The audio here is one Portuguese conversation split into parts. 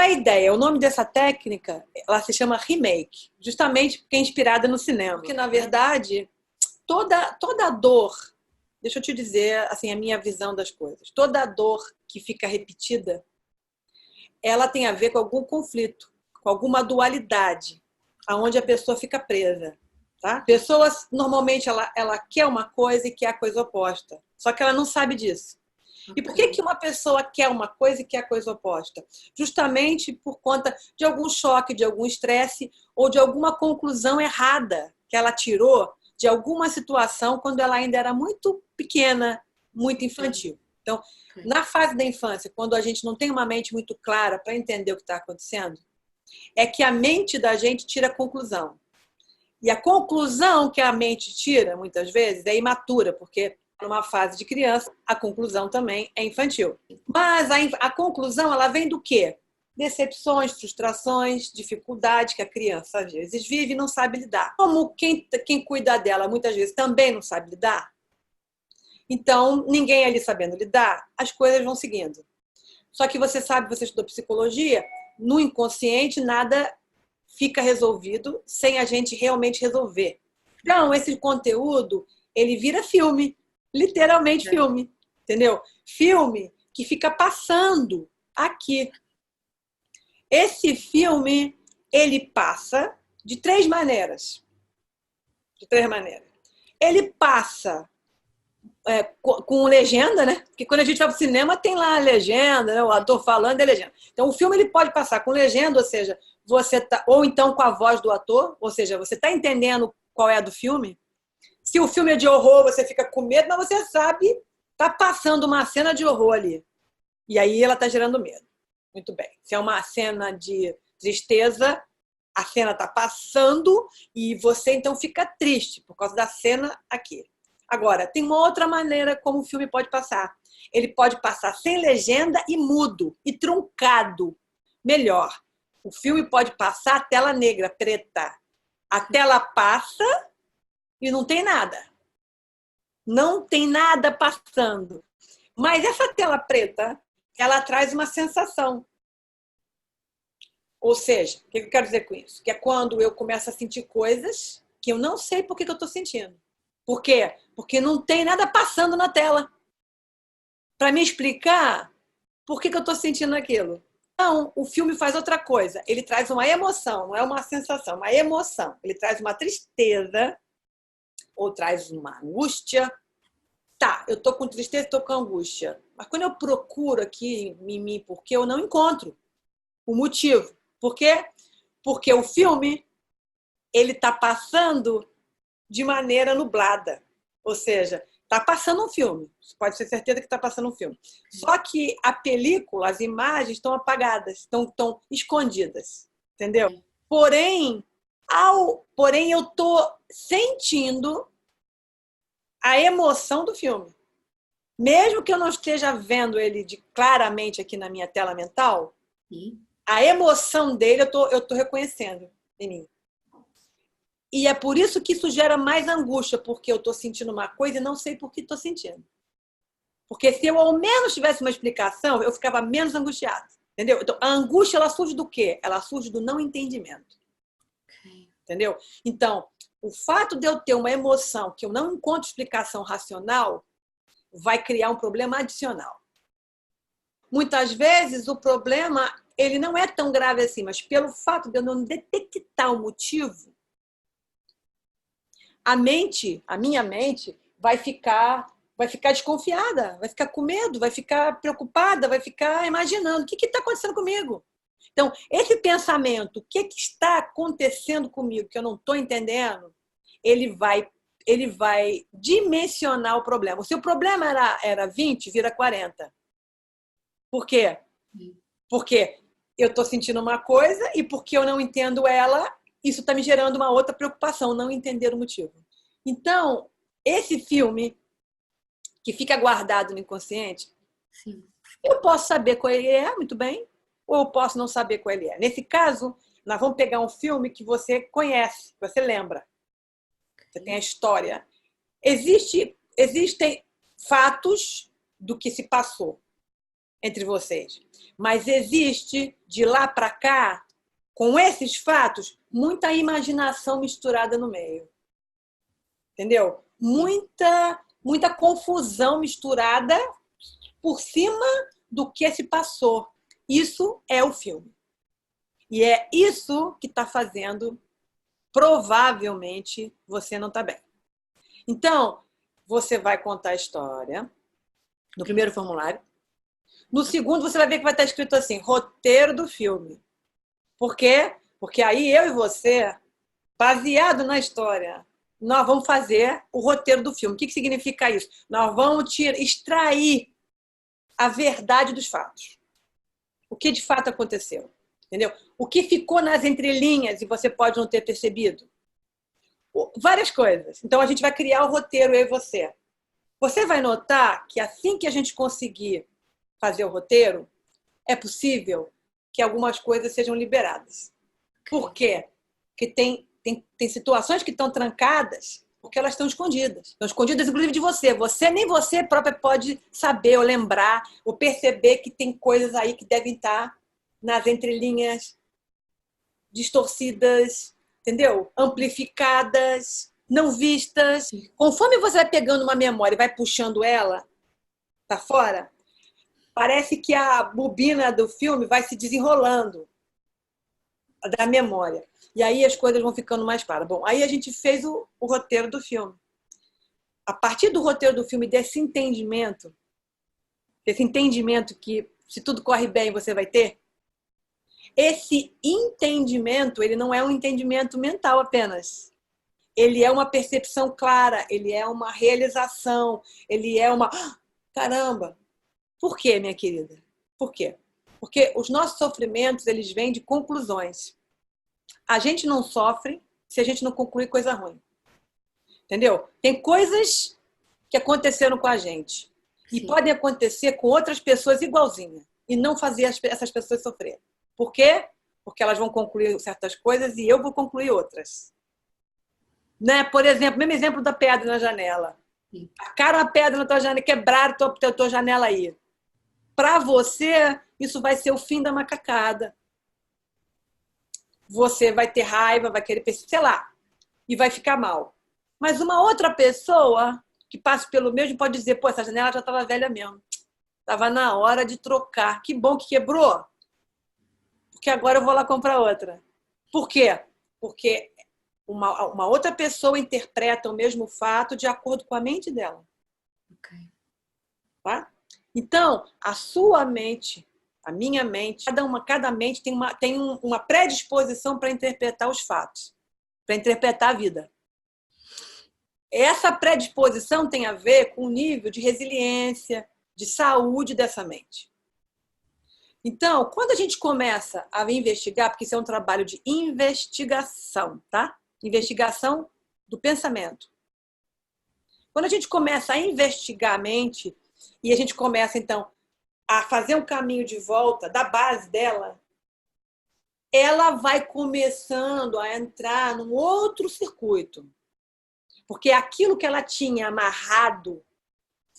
é a ideia? O nome dessa técnica, ela se chama remake, justamente porque é inspirada no cinema. Porque, na verdade, toda dor, deixa eu te dizer assim, a minha visão das coisas, toda dor que fica repetida, ela tem a ver com algum conflito, com alguma dualidade, aonde a pessoa fica presa. Tá? A pessoa, normalmente, ela quer uma coisa e quer a coisa oposta, só que ela não sabe disso. E por que uma pessoa quer uma coisa e quer a coisa oposta? Justamente por conta de algum choque, de algum estresse ou de alguma conclusão errada que ela tirou de alguma situação quando ela ainda era muito pequena, muito infantil. Então, na fase da infância, quando a gente não tem uma mente muito clara para entender o que está acontecendo, é que a mente da gente tira a conclusão. E a conclusão que a mente tira, muitas vezes, é imatura, porque numa fase de criança, a conclusão também é infantil. Mas a conclusão, ela vem do quê? Decepções, frustrações, dificuldades que a criança às vezes vive e não sabe lidar. Como quem cuida dela muitas vezes também não sabe lidar, então ninguém ali sabendo lidar, as coisas vão seguindo. Só que você sabe, você estudou psicologia, no inconsciente nada fica resolvido sem a gente realmente resolver. Então, esse conteúdo, ele vira filme. Literalmente filme, entendeu? Filme que fica passando aqui. Esse filme, ele passa de três maneiras. De três maneiras. Ele passa com legenda, né? Porque quando a gente vai para o cinema, tem lá a legenda, né? O ator falando é legenda. Então, o filme ele pode passar com legenda, ou seja, você tá, ou então com a voz do ator, ou seja, você está entendendo qual é a do filme. Se o filme é de horror, você fica com medo, mas você sabe, está passando uma cena de horror ali. E aí ela está gerando medo. Muito bem. Se é uma cena de tristeza, a cena está passando e você então fica triste por causa da cena aqui. Agora, tem uma outra maneira como o filme pode passar. Ele pode passar sem legenda e mudo, e truncado. Melhor, o filme pode passar a tela negra, preta. A tela passa e não tem nada. Não tem nada passando. Mas essa tela preta, ela traz uma sensação. Ou seja, o que eu quero dizer com isso? Que é quando eu começo a sentir coisas que eu não sei por que eu estou sentindo. Por quê? Porque não tem nada passando na tela para me explicar por que eu estou sentindo aquilo. Então, o filme faz outra coisa. Ele traz uma emoção, não é uma sensação, uma emoção. Ele traz uma tristeza ou traz uma angústia. Tá, eu tô com tristeza, tô com angústia. Mas quando eu procuro aqui em mim, porque eu não encontro o motivo. Por quê? Porque o filme ele tá passando de maneira nublada. Ou seja, tá passando um filme. Você pode ter certeza que tá passando um filme. Só que a película, as imagens estão apagadas, estão escondidas. Entendeu? Porém, eu tô sentindo a emoção do filme. Mesmo que eu não esteja vendo ele claramente aqui na minha tela mental, a emoção dele eu tô reconhecendo em mim. E é por isso que isso gera mais angústia, porque eu estou sentindo uma coisa e não sei por que estou sentindo. Porque se eu ao menos tivesse uma explicação, eu ficava menos angustiada. Entendeu? Então, a angústia, ela surge do quê? Ela surge do não entendimento. Entendeu? Então, o fato de eu ter uma emoção que eu não encontro explicação racional vai criar um problema adicional. Muitas vezes o problema ele não é tão grave assim, mas pelo fato de eu não detectar o motivo, a minha mente, vai ficar desconfiada, vai ficar com medo, vai ficar preocupada, vai ficar imaginando o que está acontecendo comigo. Então, esse pensamento, o que está acontecendo comigo que eu não estou entendendo, ele vai dimensionar o problema. Se o problema era 20, vira 40. Por quê? Porque eu estou sentindo uma coisa e porque eu não entendo ela, isso está me gerando uma outra preocupação, não entender o motivo. Então, esse filme que fica guardado no inconsciente, sim, eu posso saber qual ele é, muito bem, ou eu posso não saber qual ele é. Nesse caso, nós vamos pegar um filme que você conhece, que você lembra. Você tem a história. Existem fatos do que se passou. entre vocês. Mas existe, de lá para cá, com esses fatos, muita imaginação misturada no meio. Entendeu? Muita confusão misturada por cima do que se passou. Isso é o filme. E é isso que está fazendo, provavelmente, você não está bem. Então, você vai contar a história no primeiro formulário. No segundo, você vai ver que vai estar escrito assim, roteiro do filme. Por quê? Porque aí eu e você, baseado na história, nós vamos fazer o roteiro do filme. O que significa isso? Nós vamos extrair a verdade dos fatos. O que de fato aconteceu. Entendeu? O que ficou nas entrelinhas e você pode não ter percebido. Várias coisas. Então, a gente vai criar o roteiro, eu e você. Você vai notar que assim que a gente conseguir fazer o roteiro, é possível que algumas coisas sejam liberadas. Por quê? Porque tem situações que estão trancadas porque elas estão escondidas. Estão escondidas, inclusive, de você. Nem você própria pode saber ou lembrar ou perceber que tem coisas aí que devem estar nas entrelinhas distorcidas, entendeu? Amplificadas, não vistas. Conforme você vai pegando uma memória e vai puxando ela para fora, parece que a bobina do filme vai se desenrolando da memória. E aí as coisas vão ficando mais claras. Bom, aí a gente fez o roteiro do filme. A partir do roteiro do filme, desse entendimento que se tudo corre bem você vai ter, esse entendimento, ele não é um entendimento mental apenas. Ele é uma percepção clara, ele é uma realização, ele é uma... Caramba! Por quê, minha querida? Por quê? Porque os nossos sofrimentos, eles vêm de conclusões. A gente não sofre se a gente não concluir coisa ruim. Entendeu? Tem coisas que aconteceram com a gente e podem acontecer com outras pessoas igualzinhas e não fazer essas pessoas sofrer. Por quê? Porque elas vão concluir certas coisas e eu vou concluir outras. Né? Por exemplo, mesmo exemplo da pedra na janela. Tacaram a pedra na tua janela, quebraram a tua janela aí. Para você, isso vai ser o fim da macacada. Você vai ter raiva, vai querer, sei lá, e vai ficar mal. Mas uma outra pessoa que passa pelo mesmo pode dizer, pô, essa janela já estava velha mesmo. Estava na hora de trocar. Que bom que quebrou. Porque agora eu vou lá comprar outra. Por quê? Porque uma outra pessoa interpreta o mesmo fato de acordo com a mente dela. Okay. Tá? Então, a sua mente, a minha mente, cada mente tem uma predisposição para interpretar os fatos, para interpretar a vida. Essa predisposição tem a ver com o nível de resiliência, de saúde dessa mente. Então, quando a gente começa a investigar, porque isso é um trabalho de investigação, tá? Investigação do pensamento. Quando a gente começa a investigar a mente e a gente começa, então, a fazer um caminho de volta da base dela, ela vai começando a entrar num outro circuito. Porque aquilo que ela tinha amarrado,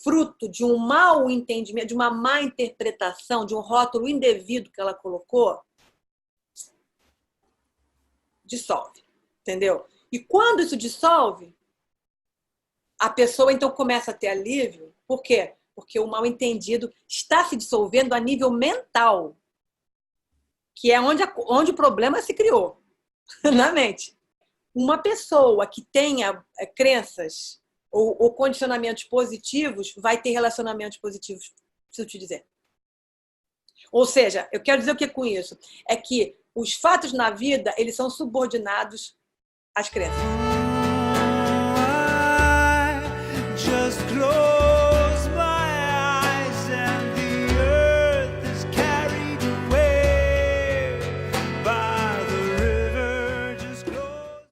fruto de um mau entendimento, de uma má interpretação, de um rótulo indevido que ela colocou, dissolve. Entendeu? E quando isso dissolve, a pessoa então começa a ter alívio. Por quê? Porque o mal-entendido está se dissolvendo a nível mental, que é onde o problema se criou, na mente. Uma pessoa que tenha crenças ou condicionamentos positivos vai ter relacionamentos positivos, preciso te dizer. Ou seja, eu quero dizer o que com isso? É que os fatos na vida, eles são subordinados às crenças.